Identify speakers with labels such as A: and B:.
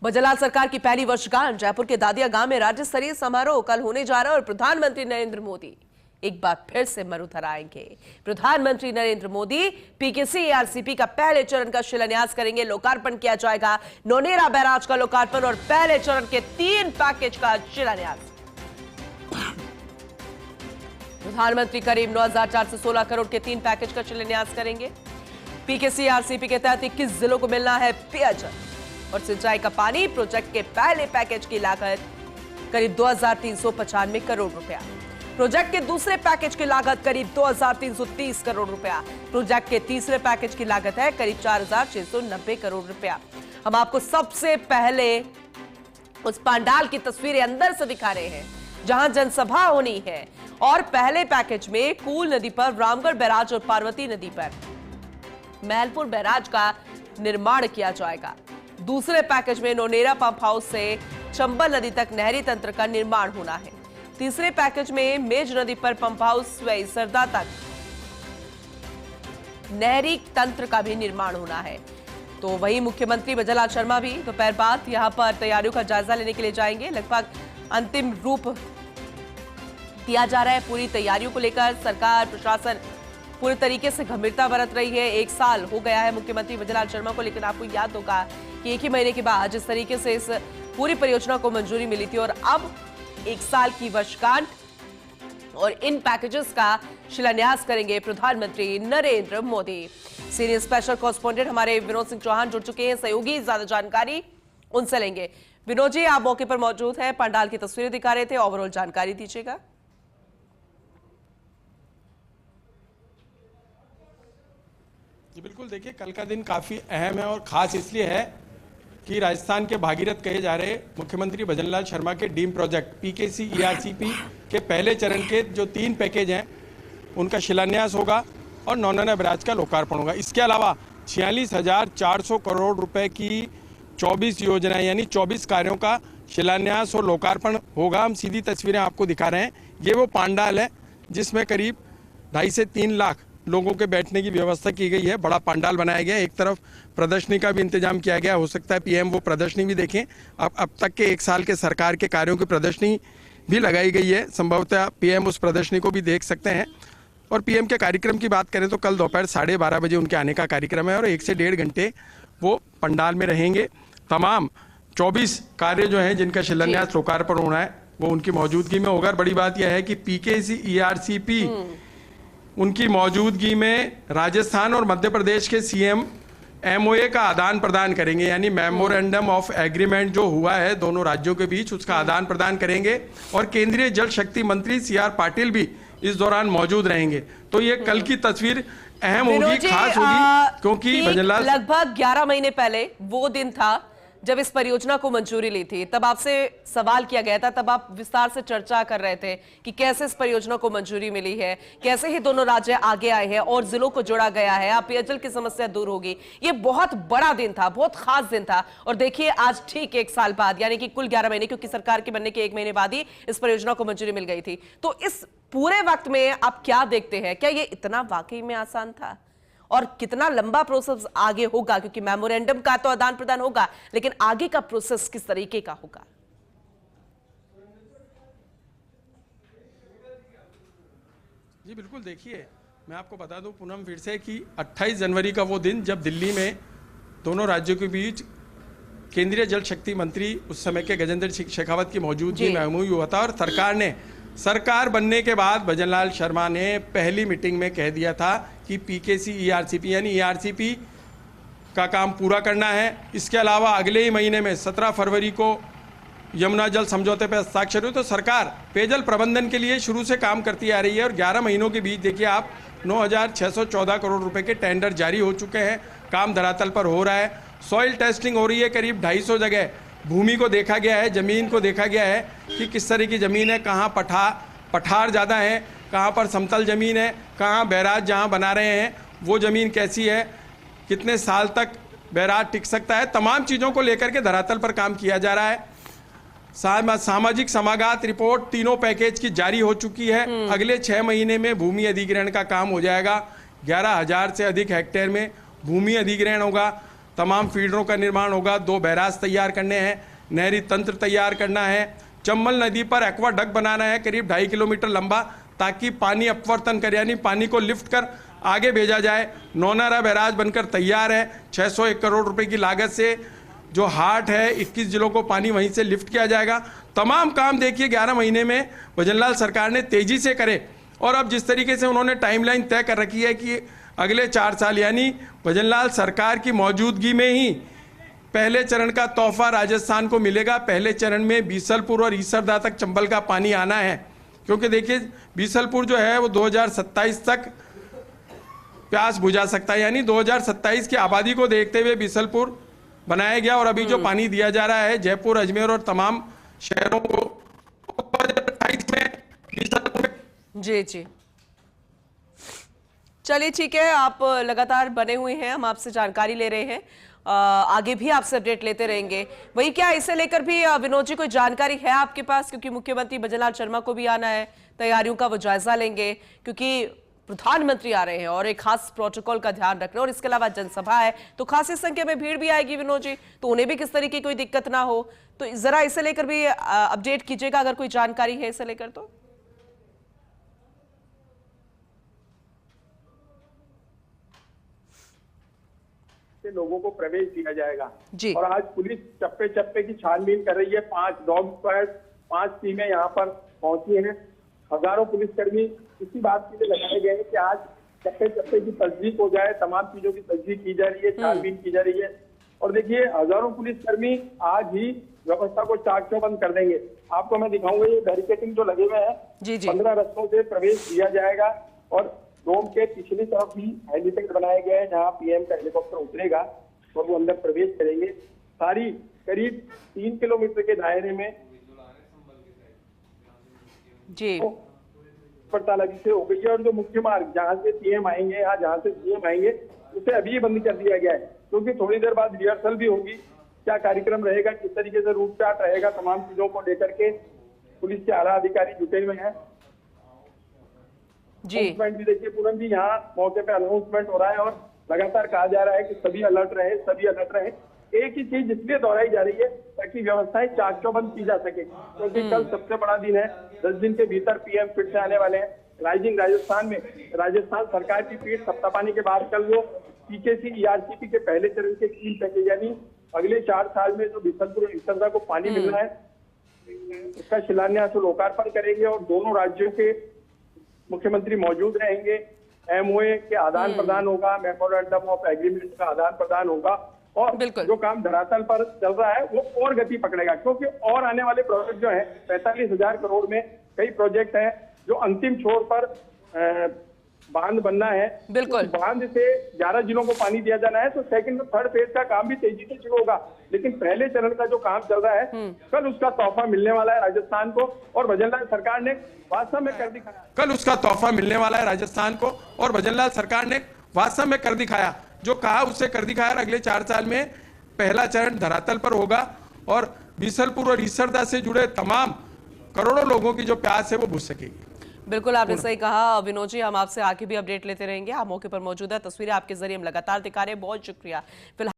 A: बजलाल सरकार की पहली वर्षगांठ जयपुर के दादिया गांव में राज्य स्तरीय समारोह कल होने जा रहा है और प्रधानमंत्री नरेंद्र मोदी एक बार फिर से मरुधर आएंगे। प्रधानमंत्री नरेंद्र मोदी पीकेसी एआरसीपी का पहले चरण का शिलान्यास करेंगे। लोकार्पण किया जाएगा नौनेरा बैराज का लोकार्पण और पहले चरण के 3 पैकेज का शिलान्यास। प्रधानमंत्री करीब 9,416 करोड़ के 3 पैकेज का शिलान्यास करेंगे। पीकेसी एआरसीपी के तहत 21 जिलों को मिलना है पेयजल और सिंचाई का पानी। प्रोजेक्ट के पहले पैकेज की लागत करीब 2,395 करोड़ रुपया। प्रोजेक्ट के दूसरे पैकेज की लागत करीब 2,330 करोड़ रुपया। प्रोजेक्ट के तीसरे पैकेज की लागत है करीब 4,690 करोड़ रुपया। हम आपको सबसे पहले उस पंडाल की तस्वीरें अंदर से दिखा रहे हैं जहां जनसभा होनी है। और पहले पैकेज में कूल नदी पर रामगढ़ बैराज और पार्वती नदी पर महलपुर बैराज का निर्माण किया जाएगा। दूसरे पैकेज में नौनेरा पंप हाउस से चंबल नदी तक नहरी तंत्र का निर्माण होना है। तीसरे पैकेज में मेज नदी पर पंप हाउस व सरदा तक नहरी तंत्र का भी निर्माण होना है। तो वहीं मुख्यमंत्री बजलाल शर्मा भी दोपहर बाद यहां पर तैयारियों का जायजा लेने के लिए जाएंगे। लगभग अंतिम रूप दिया जा रहा है। पूरी तैयारियों को लेकर सरकार प्रशासन पूरे तरीके से गंभीरता बरत रही है। 1 साल हो गया है मुख्यमंत्री बजलाल शर्मा को, लेकिन आपको याद होगा कि 1 ही महीने के बाद जिस तरीके से इस पूरी परियोजना को मंजूरी मिली थी और अब 1 साल की वर्षगांठ और इन पैकेजेस का शिलान्यास करेंगे प्रधानमंत्री Narendra Modi. Senior special correspondent हमारे विनोद सिंह चौहान जुड़ चुके हैं। सहयोगी ज्यादा जानकारी उनसे लेंगे। विनोद जी, आप मौके पर मौजूद हैं, पंडाल की तस्वीरें दिखा रहे थे, ओवरऑल जानकारी दीजिएगा।
B: जी बिल्कुल, देखिए कल का दिन काफ़ी अहम है और ख़ास इसलिए है कि राजस्थान के भागीरथ कहे जा रहे मुख्यमंत्री भजनलाल शर्मा के डीम प्रोजेक्ट पीकेसी ईआरसीपी के पहले चरण के जो 3 पैकेज हैं उनका शिलान्यास होगा और नौनेरा बैराज का लोकार्पण होगा। इसके अलावा 46,400 करोड़ रुपए की 24 योजनाएं यानी 24 कार्यों का शिलान्यास और लोकार्पण होगा। हम सीधी तस्वीरें आपको दिखा रहे हैं। ये वो पंडाल है जिसमें करीब 2.5 से 3 लाख लोगों के बैठने की व्यवस्था की गई है। बड़ा पंडाल बनाया गया है। एक तरफ प्रदर्शनी का भी इंतजाम किया गया। हो सकता है पीएम वो प्रदर्शनी भी देखें। अब तक के 1 साल के सरकार के कार्यों की प्रदर्शनी भी लगाई गई है। संभवतः पीएम उस प्रदर्शनी को भी देख सकते हैं। और पीएम के कार्यक्रम की बात करें तो कल दोपहर 12:30 बजे उनके आने का कार्यक्रम है और 1 से 1.5 घंटे वो पंडाल में रहेंगे। तमाम 24 कार्य जो हैं जिनका शिलान्यास लोकार्पण होना है वो उनकी मौजूदगी में होगा। बड़ी बात यह है कि पीकेसी ईआरसीपी उनकी मौजूदगी में राजस्थान और मध्य प्रदेश के सीएम एमओए का आदान प्रदान करेंगे, यानी मेमोरेंडम ऑफ एग्रीमेंट जो हुआ है दोनों राज्यों के बीच उसका आदान प्रदान करेंगे। और केंद्रीय जल शक्ति मंत्री सीआर पाटिल भी इस दौरान मौजूद रहेंगे। तो ये कल की तस्वीर अहम होगी, खास होगी, क्योंकि भजनलाल
A: लगभग 11 महीने पहले वो दिन था जब इस परियोजना को मंजूरी ली थी। तब आपसे सवाल किया गया था, तब आप विस्तार से चर्चा कर रहे थे कि कैसे इस परियोजना को मंजूरी मिली है, कैसे ही दोनों राज्य आगे आए हैं और जिलों को जोड़ा गया है, अब पेयजल की समस्या दूर होगी। ये बहुत बड़ा दिन था, बहुत खास दिन था। और देखिए आज ठीक 1 साल बाद, यानी कि कुल 11 महीने, क्योंकि सरकार के बनने के 1 महीने बाद ही इस परियोजना को मंजूरी मिल गई थी। तो इस पूरे वक्त में आप क्या देखते हैं? क्या ये इतना वाकई में आसान था और कितना लंबा प्रोसेस आगे होगा? क्योंकि मेमोरेंडम का तो आदान प्रदान होगा, लेकिन आगे का प्रोसेस किस तरीके का होगा?
B: जी बिल्कुल, देखिए मैं आपको बता दूं पूनम फिर से कि 28 जनवरी का वो दिन जब दिल्ली में दोनों राज्यों के बीच केंद्रीय जल शक्ति मंत्री उस समय के गजेंद्र सिंह शेखावत की मौजूदगी में एमओयू हुआ था। और सरकार बनने के बाद भजनलाल शर्मा ने पहली मीटिंग में कह दिया था कि पीकेसी ईआरसीपी यानी ईआरसीपी का काम पूरा करना है। इसके अलावा अगले ही महीने में 17 फरवरी को यमुना जल समझौते पर हस्ताक्षर हुए। तो सरकार पेयजल प्रबंधन के लिए शुरू से काम करती आ रही है और 11 महीनों के बीच देखिए आप 9,614 करोड़ रुपए के टेंडर जारी हो चुके हैं। काम धरातल पर हो रहा है। सॉइल टेस्टिंग हो रही है। करीब 250 जगह भूमि को देखा गया है, ज़मीन को देखा गया है कि किस तरह की ज़मीन है, कहाँ पठार ज़्यादा है, कहाँ पर समतल ज़मीन है, कहाँ बैराज जहाँ बना रहे हैं वो ज़मीन कैसी है, कितने साल तक बैराज टिक सकता है। तमाम चीज़ों को लेकर के धरातल पर काम किया जा रहा है। सामाजिक समागत रिपोर्ट तीनों पैकेज की जारी हो चुकी है। अगले 6 महीने में भूमि अधिग्रहण का काम हो जाएगा। 11,000 से अधिक हेक्टेयर में भूमि अधिग्रहण होगा। तमाम फीडरों का निर्माण होगा, 2 बैराज तैयार करने हैं, नहरी तंत्र तैयार करना है, चंबल नदी पर एक्वाडक्ट बनाना है करीब 2.5 किलोमीटर लंबा, ताकि पानी अपवर्तन कर यानी पानी को लिफ्ट कर आगे भेजा जाए। नौनारा बैराज बनकर तैयार है, 601 करोड़ रुपए की लागत से जो हाट है 21 जिलों को पानी वहीं से लिफ्ट किया जाएगा। तमाम काम देखिए 11 महीने में भजनलाल सरकार ने तेजी से करे, और अब जिस तरीके से उन्होंने टाइमलाइन तय कर रखी है कि अगले 4 साल यानी भजनलाल सरकार की मौजूदगी में ही पहले चरण का तोहफा राजस्थान को मिलेगा। पहले चरण में बीसलपुर और ईसरदा तक चंबल का पानी आना है, क्योंकि देखिए बीसलपुर जो है वो 2027 तक प्यास बुझा सकता है, यानी 2027 की आबादी को देखते हुए बीसलपुर बनाया गया। और अभी जो पानी दिया जा रहा है जयपुर, अजमेर और तमाम शहरों को 2028 में बीसलपुर।
A: जी जी, चलिए ठीक है, आप लगातार बने हुए हैं, हम आपसे जानकारी ले रहे हैं, आगे भी आपसे अपडेट लेते रहेंगे। वही क्या इसे लेकर भी विनोद जी कोई जानकारी है आपके पास, क्योंकि मुख्यमंत्री भजनलाल शर्मा को भी आना है, तैयारियों का वो जायजा लेंगे, क्योंकि प्रधानमंत्री आ रहे हैं और एक खास प्रोटोकॉल का ध्यान रखना, और इसके अलावा जनसभा है तो खासी संख्या में भीड़ भी आएगी विनोद जी, तो उन्हें भी किस तरीके की कोई दिक्कत ना हो, तो जरा इसे लेकर भी अपडेट कीजिएगा अगर कोई जानकारी है इसे लेकर तो।
C: लोगों को प्रवेश दिया जाएगा
A: जी।
C: और आज पुलिस चप्पे चप्पे की छानबीन कर रही है। 5 डॉग स्क्वाड, 5 टीमें यहाँ पर पहुंची हैं। हजारों पुलिसकर्मी इसी बात के लिए लगाए गए हैं कि आज चप्पे चप्पे की तस्दीक हो जाए, तमाम चीजों की तस्दीक की जा रही है, छानबीन की जा रही है। और देखिए हजारों पुलिसकर्मी आज ही व्यवस्था को चाक चौबंद कर देंगे। आपको मैं दिखाऊंगा ये बैरिकेडिंग जो लगे हुए हैं, 15 रस्तों से प्रवेश दिया जाएगा, और डोम के पिछली तरफ भी हेलीपैड बनाए गए हैं जहां पीएम का हेलीकॉप्टर उतरेगा और वो अंदर प्रवेश करेंगे। सारी करीब 3 किलोमीटर के दायरे में
A: जी
C: पड़ताल अभी से हो गई है, और जो मुख्य मार्ग जहां से पीएम आएंगे या जहां से सीएम आएंगे उसे अभी बंद कर दिया गया है, क्योंकि थोड़ी देर बाद रिहर्सल भी होगी, क्या कार्यक्रम रहेगा, किस तरीके से रूट चार्ट रहेगा, तमाम चीजों को लेकर के पुलिस के आला अधिकारी जुटे हुए हैं। अनाउंसमेंट भी देखिए पूनम जी, यहाँ मौके पे अनाउंसमेंट हो रहा है और लगातार कहा जा रहा है कि सभी अलर्ट रहे, सभी अलर्ट रहे। एक ही चीज इसलिए दोहराई जा रही है ताकि व्यवस्थाएं चाक चौबंद की जा सके, क्योंकि कल सबसे बड़ा दिन है। 10 दिन के भीतर पीएम फिर से आने वाले हैं। राइजिंग राजस्थान में राजस्थान सरकार की पीठ सप्ताहपानी के बाद कल वो पीकेसी ईआरसीपी के पहले चरण के 3 पैकेज यानी अगले 4 साल में जो बीसलपुर और ईसरदा को पानी मिलना है उसका शिलान्यास और लोकार्पण करेंगे, और दोनों राज्यों के मुख्यमंत्री मौजूद रहेंगे। एमओए के आदान प्रदान होगा, मेमोरेंडम ऑफ एग्रीमेंट का आदान प्रदान होगा, और जो काम धरातल पर चल रहा है वो और गति पकड़ेगा, क्योंकि और आने वाले प्रोजेक्ट जो है 45,000 करोड़ में कई प्रोजेक्ट हैं जो अंतिम छोर पर बांध बनना है।
A: बिल्कुल।
C: बांध से 11 जिलों को पानी दिया जाना है, तो सेकंड और थर्ड फेज का काम भी तेजी से शुरू होगा, लेकिन पहले चरण का जो काम चल रहा है कल उसका तोहफा मिलने वाला है राजस्थान को, और भजनलाल सरकार ने वास्तव में कर दिखाया।
B: कल उसका तोहफा मिलने वाला है राजस्थान को, और भजनलाल सरकार ने वास्तव में कर दिखाया, जो कहा उससे कर दिखाया। अगले 4 साल में पहला चरण धरातल पर होगा, और बीसलपुर और ईसरदा से जुड़े तमाम करोड़ों लोगों की जो प्यास है वो बुझ सकेगी।
A: बिल्कुल आपने सही कहा विनोद जी, हम आपसे आगे भी अपडेट लेते रहेंगे, आप मौके पर मौजूद है, तस्वीरें आपके जरिए हम लगातार दिखा रहे हैं, बहुत शुक्रिया। फिलहाल